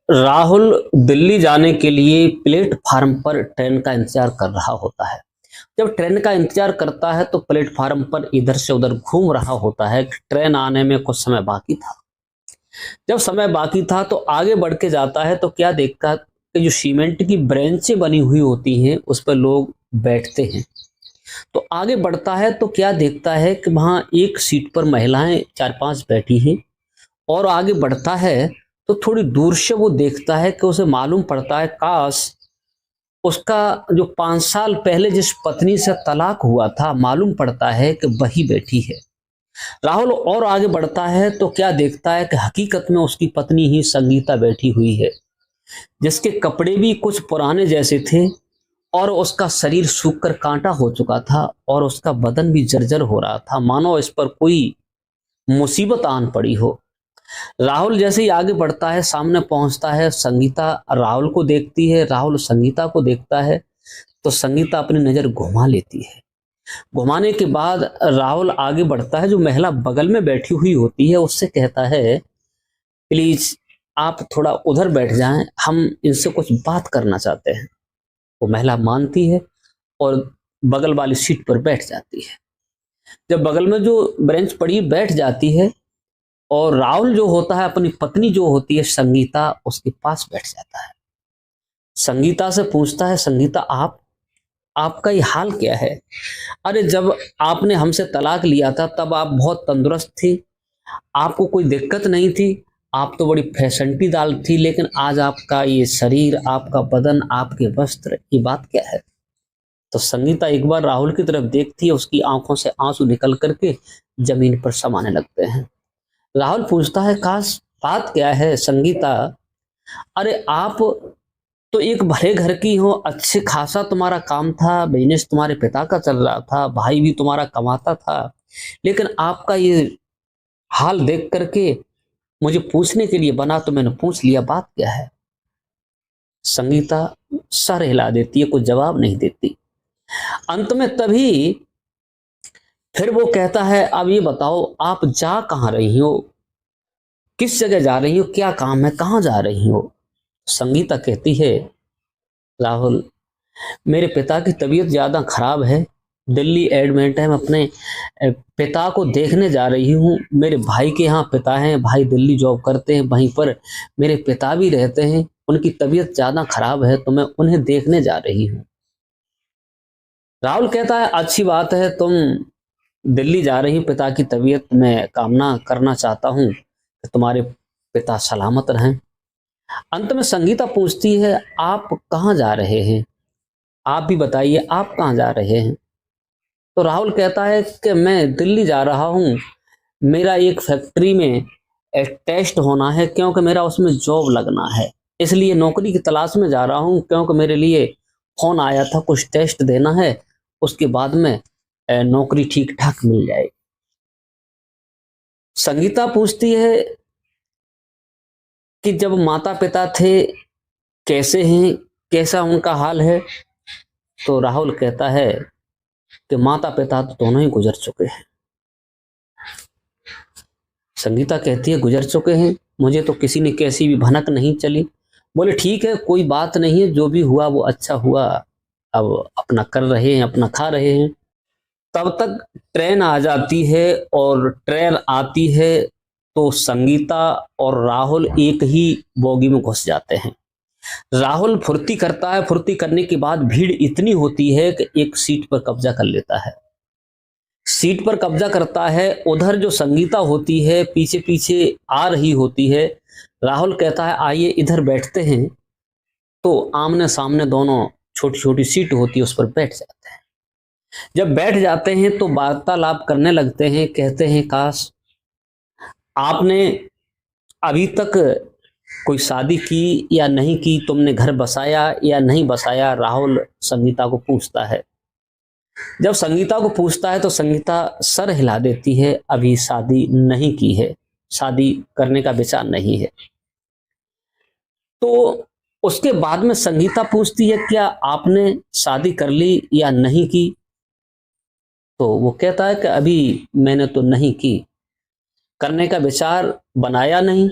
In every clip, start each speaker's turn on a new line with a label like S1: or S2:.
S1: राहुल दिल्ली जाने के लिए प्लेटफार्म पर ट्रेन का इंतजार कर रहा होता है। जब ट्रेन का इंतजार करता है तो प्लेटफार्म पर इधर से उधर घूम रहा होता है कि ट्रेन आने में कुछ समय बाकी था। जब समय बाकी था तो आगे बढ़ के जाता है तो क्या देखता है कि जो सीमेंट की ब्रेंचें बनी हुई होती हैं उस पर लोग बैठते हैं। तो आगे बढ़ता है तो क्या देखता है कि वहां एक सीट पर महिलाएं 4-5 बैठी हैं। और आगे बढ़ता है तो थोड़ी दूर से वो देखता है कि उसे मालूम पड़ता है काश उसका जो 5 साल पहले जिस पत्नी से तलाक हुआ था मालूम पड़ता है कि वही बैठी है। राहुल और आगे बढ़ता है तो क्या देखता है कि हकीकत में उसकी पत्नी ही संगीता बैठी हुई है, जिसके कपड़े भी कुछ पुराने जैसे थे और उसका शरीर सूख कर कांटा हो चुका था और उसका बदन भी जर्जर हो रहा था, मानो इस पर कोई मुसीबत आन पड़ी हो। राहुल जैसे ही आगे बढ़ता है सामने पहुंचता है, संगीता राहुल को देखती है, राहुल संगीता को देखता है तो संगीता अपनी नजर घुमा लेती है। घुमाने के बाद राहुल आगे बढ़ता है, जो महिला बगल में बैठी हुई होती है उससे कहता है प्लीज आप थोड़ा उधर बैठ जाएं, हम इनसे कुछ बात करना चाहते हैं। वो महिला मानती है और बगल वाली सीट पर बैठ जाती है। जब बगल में जो बेंच पड़ी बैठ जाती है और राहुल जो होता है अपनी पत्नी जो होती है संगीता उसके पास बैठ जाता है। संगीता से पूछता है, संगीता आपका ये हाल क्या है? अरे जब आपने हमसे तलाक लिया था तब आप बहुत तंदुरुस्त थी, आपको कोई दिक्कत नहीं थी, आप तो बड़ी फैशनटी दाल थी, लेकिन आज आपका ये शरीर, आपका बदन, आपके वस्त्र, ये बात क्या है? तो संगीता एक बार राहुल की तरफ देखती है, उसकी आंखों से आंसू निकल करके जमीन पर समाने लगते हैं। राहुल पूछता है काश बात क्या है संगीता? अरे आप तो एक भले घर की हो, अच्छे खासा तुम्हारा काम था, बिजनेस तुम्हारे पिता का चल रहा था, भाई भी तुम्हारा कमाता था, लेकिन आपका ये हाल देख करके मुझे पूछने के लिए बना तो मैंने पूछ लिया, बात क्या है? संगीता सर हिला देती है, कोई जवाब नहीं देती। अंत में तभी फिर वो कहता है अब ये बताओ आप जा कहाँ रही हो, किस जगह जा रही हो, क्या काम है, कहाँ जा रही हो? संगीता कहती है राहुल मेरे पिता की तबीयत ज़्यादा खराब है, दिल्ली एडमिट है, मैं अपने पिता को देखने जा रही हूँ। मेरे भाई के यहाँ पिता हैं, भाई दिल्ली जॉब करते हैं, वहीं पर मेरे पिता भी रहते हैं, उनकी तबीयत ज़्यादा खराब है तो मैं उन्हें देखने जा रही हूँ। राहुल कहता है अच्छी बात है, तुम दिल्ली जा रही हो, पिता की तबीयत मैं कामना करना चाहता हूँ कि तुम्हारे पिता सलामत रहें। अंत में संगीता पूछती है आप कहाँ जा रहे हैं, आप भी बताइए आप कहाँ जा रहे हैं? तो राहुल कहता है कि मैं दिल्ली जा रहा हूँ, मेरा एक फैक्ट्री में एक टेस्ट होना है, क्योंकि मेरा उसमें जॉब लगना है, इसलिए नौकरी की तलाश में जा रहा हूँ, क्योंकि मेरे लिए फोन आया था, कुछ टेस्ट देना है, उसके बाद में नौकरी ठीक ठाक मिल जाएगी। संगीता पूछती है कि जब माता पिता थे कैसे हैं, कैसा उनका हाल है? तो राहुल कहता है कि माता पिता तो दोनों ही गुजर चुके हैं। संगीता कहती है गुजर चुके हैं, मुझे तो किसी ने कैसी भी भनक नहीं चली। बोले ठीक है कोई बात नहीं है, जो भी हुआ वो अच्छा हुआ, अब अपना कर रहे हैं, अपना खा रहे हैं। तब तक ट्रेन आ जाती है और ट्रेन आती है तो संगीता और राहुल एक ही बोगी में घुस जाते हैं। राहुल फुर्ती करता है, फुर्ती करने के बाद भीड़ इतनी होती है कि एक सीट पर कब्जा कर लेता है। सीट पर कब्जा करता है, उधर जो संगीता होती है पीछे पीछे आ रही होती है। राहुल कहता है आइए इधर बैठते हैं, तो आमने सामने दोनों छोटी छोटी सीट होती है उस पर बैठ जाते हैं। जब बैठ जाते हैं तो वार्तालाप करने लगते हैं, कहते हैं काश आपने अभी तक कोई शादी की या नहीं की, तुमने घर बसाया या नहीं बसाया? राहुल संगीता को पूछता है। जब संगीता को पूछता है तो संगीता सर हिला देती है, अभी शादी नहीं की है, शादी करने का विचार नहीं है। तो उसके बाद में संगीता पूछती है क्या आपने शादी कर ली या नहीं की? तो वो कहता है कि अभी मैंने तो नहीं की, करने का विचार बनाया नहीं।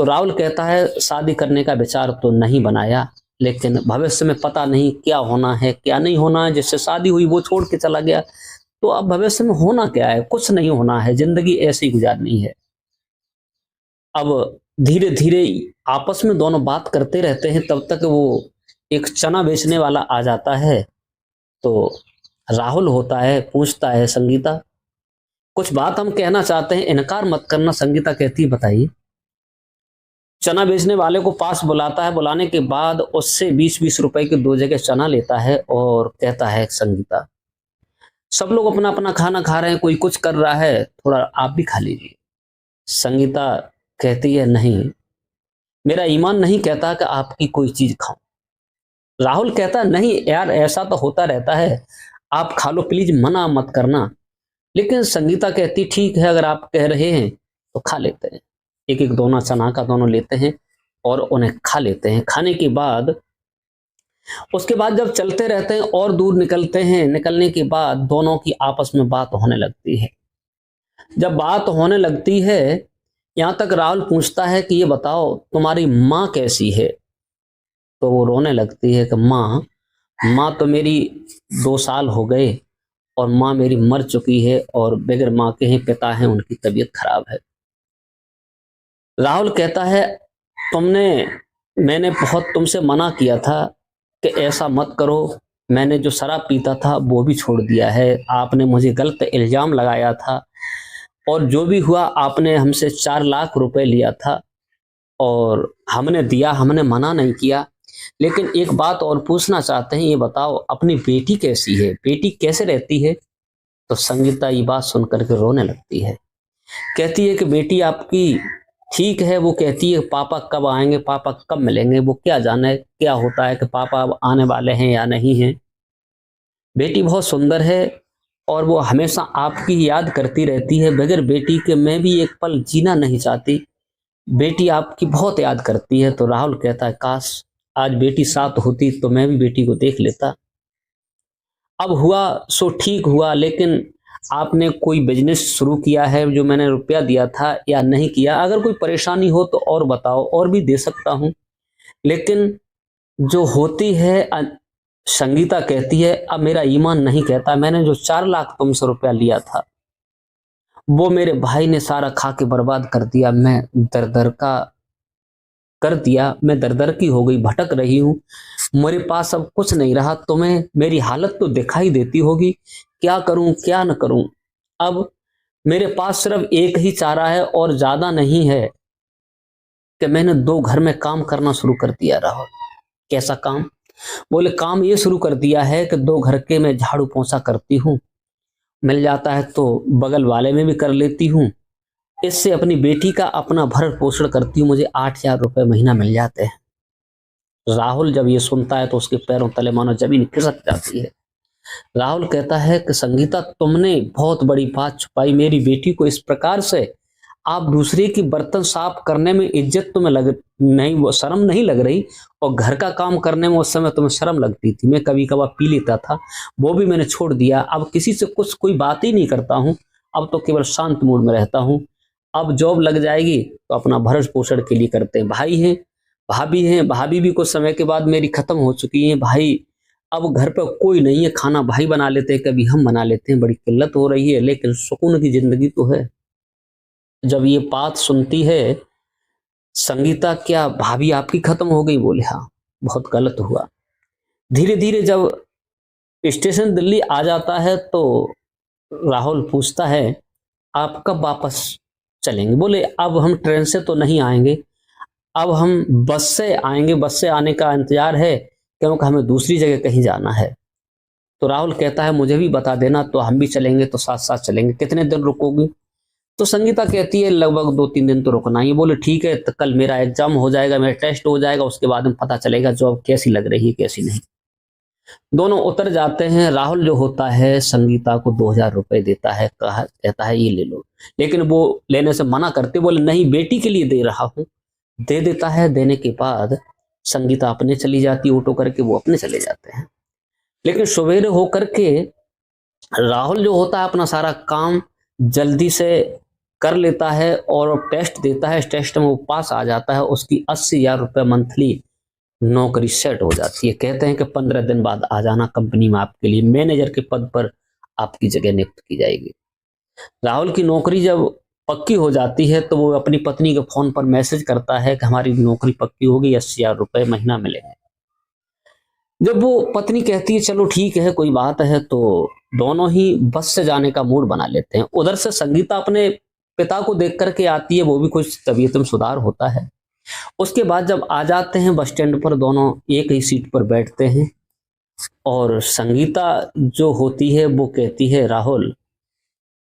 S1: तो राहुल कहता है शादी करने का विचार तो नहीं बनाया, लेकिन भविष्य में पता नहीं क्या होना है क्या नहीं होना है। जिससे शादी हुई वो छोड़ के चला गया, तो अब भविष्य में होना क्या है, कुछ नहीं होना है, जिंदगी ऐसे ही गुजारनी है। अब धीरे धीरे आपस में दोनों बात करते रहते हैं, तब तक वो एक चना बेचने वाला आ जाता है। तो राहुल होता है, पूछता है संगीता कुछ बात हम कहना चाहते हैं, इनकार मत करना। संगीता कहती है बताइए। चना बेचने वाले को पास बुलाता है, बुलाने के बाद उससे 20-20 रुपए के 2 जगह चना लेता है और कहता है संगीता सब लोग अपना अपना खाना खा रहे हैं, कोई कुछ कर रहा है, थोड़ा आप भी खा लीजिए। संगीता कहती है नहीं, मेरा ईमान नहीं कहता कि आपकी कोई चीज खाऊं। राहुल कहता नहीं यार ऐसा तो होता रहता है, आप खा लो प्लीज, मना मत करना। लेकिन संगीता कहती ठीक है, अगर आप कह रहे हैं तो खा लेते हैं। एक एक दोना चना का दोनों लेते हैं और उन्हें खा लेते हैं। खाने के बाद उसके बाद जब चलते रहते हैं और दूर निकलते हैं, निकलने के बाद दोनों की आपस में बात होने लगती है। जब बात होने लगती है, यहां तक राहुल पूछता है कि ये बताओ तुम्हारी माँ कैसी है। तो वो रोने लगती है कि माँ माँ तो मेरी 2 साल हो गए और माँ मेरी मर चुकी है और बगैर माँ के हैं पिता हैं, उनकी तबीयत खराब है। राहुल कहता है मैंने बहुत तुमसे मना किया था कि ऐसा मत करो, मैंने जो शराब पीता था वो भी छोड़ दिया है, आपने मुझे गलत इल्जाम लगाया था और जो भी हुआ आपने हमसे 4 लाख रुपए लिया था और हमने दिया, हमने मना नहीं किया। लेकिन एक बात और पूछना चाहते हैं, ये बताओ अपनी बेटी कैसी है, बेटी कैसे रहती है। तो संगीता ये बात सुनकर के रोने लगती है, कहती है कि बेटी आपकी ठीक है। वो कहती है पापा कब आएंगे, पापा कब मिलेंगे, वो क्या जाने क्या होता है कि पापा अब आने वाले हैं या नहीं हैं। बेटी बहुत सुंदर है और वो हमेशा आपकी याद करती रहती है, बगैर बेटी के मैं भी एक पल जीना नहीं चाहती, बेटी आपकी बहुत याद करती है। तो राहुल कहता है काश आज बेटी साथ होती तो मैं भी बेटी को देख लेता। अब हुआ सो ठीक हुआ, लेकिन आपने कोई बिजनेस शुरू किया है जो मैंने रुपया दिया था या नहीं किया। अगर कोई परेशानी हो तो और बताओ, और भी दे सकता हूं। लेकिन जो होती है संगीता कहती है अब मेरा ईमान नहीं कहता, मैंने जो 4 लाख तुमसे रुपया लिया था वो मेरे भाई ने सारा खा के बर्बाद कर दिया। मैं दर दर का कर दिया, मैं दर दर की हो गई, भटक रही हूं, मेरे पास अब कुछ नहीं रहा। तुम्हें मेरी हालत तो दिखाई देती होगी, क्या करूं क्या न करूं। अब मेरे पास सिर्फ एक ही चारा है और ज्यादा नहीं है कि मैंने 2 घर में काम करना शुरू कर दिया। राहुल कैसा काम? बोले काम ये शुरू कर दिया है कि 2 घर के मैं झाड़ू पोंछा करती हूँ, मिल जाता है तो बगल वाले में भी कर लेती हूँ, इससे अपनी बेटी का अपना भरण पोषण करती हूँ, मुझे 8,000 रुपए महीना मिल जाते हैं। राहुल जब ये सुनता है तो उसके पैरों तले मानो जमीन खिसक जाती है। राहुल कहता है कि संगीता तुमने बहुत बड़ी बात छुपाई, मेरी बेटी को इस प्रकार से आप दूसरे की बर्तन साफ करने में इज्जत तुम्हें लग नहीं, वो शर्म नहीं लग रही, और घर का काम करने में उस समय तुम्हें शर्म लगती थी। मैं कभी कभार पी लेता था, वो भी मैंने छोड़ दिया। अब किसी से कुछ कोई बात ही नहीं करता हूँ, अब तो केवल शांत मूड में रहता हूँ। अब जॉब लग जाएगी तो अपना भरण पोषण के लिए करते हैं। भाई हैं, भाभी हैं, भाभी भी कुछ समय के बाद मेरी खत्म हो चुकी है। भाई अब घर पर कोई नहीं है, खाना भाई बना लेते हैं, कभी हम बना लेते हैं, बड़ी किल्लत हो रही है, लेकिन सुकून की जिंदगी तो है। जब ये बात सुनती है संगीता, क्या भाभी आपकी खत्म हो गई? बोले हाँ, बहुत गलत हुआ। धीरे धीरे जब स्टेशन दिल्ली आ जाता है तो राहुल पूछता है आप कब वापस चलेंगे? बोले अब हम ट्रेन से तो नहीं आएंगे, अब हम बस से आएंगे, बस से आने का इंतजार है क्योंकि हमें दूसरी जगह कहीं जाना है। तो राहुल कहता है मुझे भी बता देना तो हम भी चलेंगे, तो साथ साथ चलेंगे। कितने दिन रुकोगे? तो संगीता कहती है लगभग 2-3 दिन तो रुकना ही। बोले ठीक है, तो कल मेरा एग्जाम हो जाएगा, मेरा टेस्ट हो जाएगा, उसके बाद में पता चलेगा जॉब कैसी लग रही है कैसी नहीं। दोनों उतर जाते हैं। राहुल जो होता है संगीता को 2,000 रुपए देता है, कहता है ये ले लो, लेकिन वो लेने से मना करते, बोले नहीं बेटी के लिए दे रहा हूं। दे देता है। देने के बाद संगीता अपने चली जाती, ऑटो करके वो अपने चले जाते हैं। लेकिन सवेरे होकर के राहुल जो होता है अपना सारा काम जल्दी से कर लेता है और टेस्ट देता है, टेस्ट में वो पास आ जाता है, उसकी 80,000 रुपये मंथली नौकरी सेट हो जाती है। कहते हैं कि 15 दिन बाद आ जाना, कंपनी में आपके लिए मैनेजर के पद पर आपकी जगह नियुक्त की जाएगी। राहुल की नौकरी जब पक्की हो जाती है तो वो अपनी पत्नी के फोन पर मैसेज करता है कि हमारी नौकरी पक्की हो गई, 80,000 रुपये महीना मिलेंगे। जब वो पत्नी कहती है चलो ठीक है कोई बात है, तो दोनों ही बस से जाने का मूड बना लेते हैं। उधर से संगीता अपने पिता को देख करके आती है, वो भी कुछ तबीयत में सुधार होता है। उसके बाद जब आ जाते हैं बस स्टैंड पर, दोनों एक ही सीट पर बैठते हैं और संगीता जो होती है वो कहती है राहुल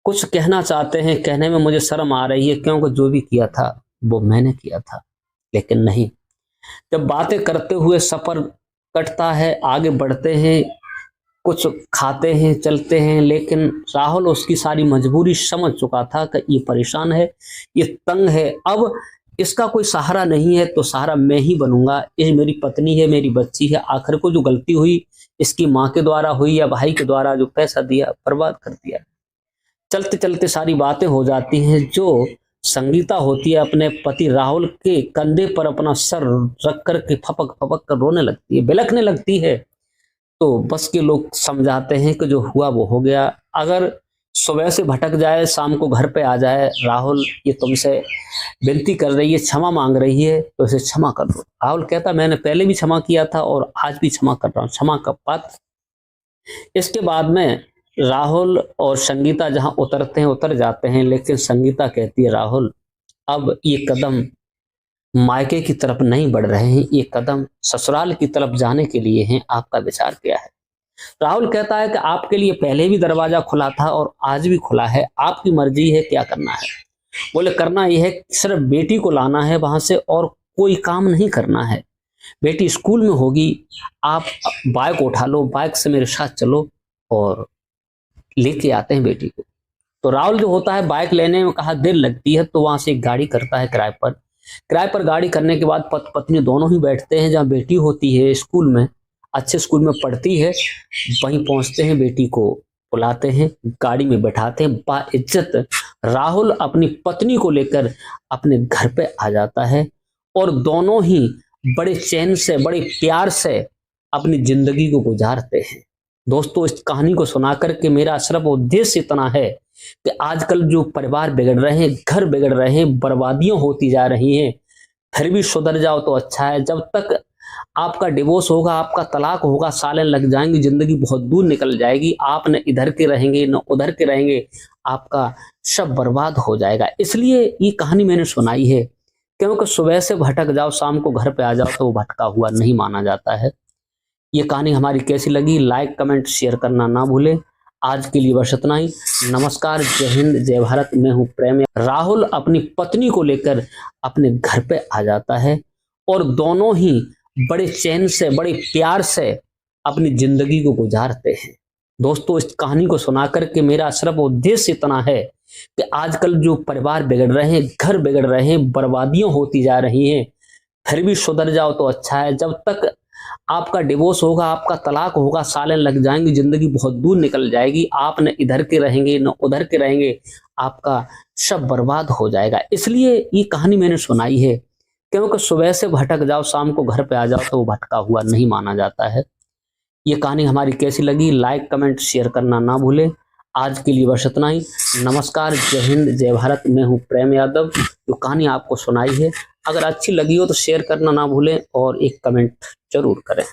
S1: कुछ कहना चाहते हैं, कहने में मुझे शर्म आ रही है क्योंकि जो भी किया था वो मैंने किया था। लेकिन नहीं, जब बातें करते हुए सफर कटता है, आगे बढ़ते हैं, कुछ खाते हैं, चलते हैं, लेकिन राहुल उसकी सारी मजबूरी समझ चुका था कि ये परेशान है, ये तंग है, अब इसका कोई सहारा नहीं है तो सहारा मैं ही बनूंगा। ये मेरी पत्नी है, मेरी बच्ची है, आखिर को जो गलती हुई इसकी माँ के द्वारा हुई या भाई के द्वारा, जो पैसा दिया बर्बाद कर दिया। चलते चलते सारी बातें हो जाती हैं। जो संगीता होती है अपने पति राहुल के कंधे पर अपना सर रख कर के फपक फपक कर रोने लगती है, बिलखने लगती है। तो बस के लोग समझाते हैं कि जो हुआ वो हो गया, अगर सुबह से भटक जाए शाम को घर पे आ जाए, राहुल ये तुमसे विनती कर रही है, क्षमा मांग रही है, तो इसे क्षमा कर दो। राहुल कहता मैंने पहले भी क्षमा किया था और आज भी क्षमा कर रहा हूँ, क्षमा का पात्र। इसके बाद में राहुल और संगीता जहां उतरते हैं उतर जाते हैं, लेकिन संगीता कहती है राहुल अब ये कदम मायके की तरफ नहीं बढ़ रहे हैं, ये कदम ससुराल की तरफ जाने के लिए हैं, आपका विचार क्या है? राहुल कहता है कि आपके लिए पहले भी दरवाजा खुला था और आज भी खुला है, आपकी मर्जी है, क्या करना है? बोले करना यह है सिर्फ बेटी को लाना है वहां से और कोई काम नहीं करना है। बेटी स्कूल में होगी, आप बाइक उठा लो, बाइक से मेरे साथ चलो और लेके आते हैं बेटी को। तो राहुल जो होता है बाइक लेने में कहा देर लगती है, तो वहां से एक गाड़ी करता है किराए पर। किराए पर गाड़ी करने के बाद पत्नी दोनों ही बैठते हैं जहाँ बेटी होती है स्कूल में, अच्छे स्कूल में पढ़ती है, वहीं पहुंचते हैं, बेटी को बुलाते हैं, गाड़ी में बैठाते हैं। बाइज्जत राहुल अपनी पत्नी को लेकर अपने घर पे आ जाता है और दोनों ही बड़े चैन से, बड़े प्यार से अपनी जिंदगी को गुजारते हैं। दोस्तों, इस कहानी को सुनाकर के मेरा सिर्फ उद्देश्य इतना है कि आजकल जो परिवार बिगड़ रहे हैं, घर बिगड़ रहे हैं, बर्बादियां होती जा रही हैं, फिर भी सुधर जाओ तो अच्छा है। जब तक आपका डिवोर्स होगा, आपका तलाक होगा, सालें लग जाएंगी, जिंदगी बहुत दूर निकल जाएगी, आप न इधर के रहेंगे न उधर के रहेंगे, आपका सब बर्बाद हो जाएगा। इसलिए ये कहानी मैंने सुनाई है, क्योंकि सुबह से भटक जाओ शाम को घर पे आ जाओ तो वो भटका हुआ नहीं माना जाता है। ये कहानी हमारी कैसी लगी, लाइक कमेंट शेयर करना ना भूलें। आज के लिए बस इतना ही। नमस्कार, जय हिंद, जय भारत। मैं हूँ प्रेम। राहुल अपनी पत्नी को लेकर अपने घर पे आ जाता है और दोनों ही बड़े चैन से, बड़े प्यार से अपनी जिंदगी को गुजारते हैं। दोस्तों, इस कहानी को सुनाकर के मेरा सिर्फ उद्देश्य इतना है कि आजकल जो परिवार बिगड़ रहे हैं, घर बिगड़ रहे हैं, बर्बादियां होती जा रही हैं, फिर भी सुधर जाओ तो अच्छा है। जब तक आपका डिवोर्स होगा, आपका तलाक होगा, सालें लग जाएंगी, जिंदगी बहुत दूर निकल जाएगी, आप न इधर के रहेंगे न उधर के रहेंगे, आपका सब बर्बाद हो जाएगा। इसलिए ये कहानी मैंने सुनाई है, क्योंकि सुबह से भटक जाओ शाम को घर पे आ जाओ तो वो भटका हुआ नहीं माना जाता है। ये कहानी हमारी कैसी लगी, लाइक कमेंट शेयर करना ना भूलें। आज के लिए बस इतना ही। नमस्कार, जय हिंद, जय भारत। मैं हूँ प्रेम यादव। जो कहानी आपको सुनाई है अगर अच्छी लगी हो तो शेयर करना ना भूलें और एक कमेंट जरूर करें।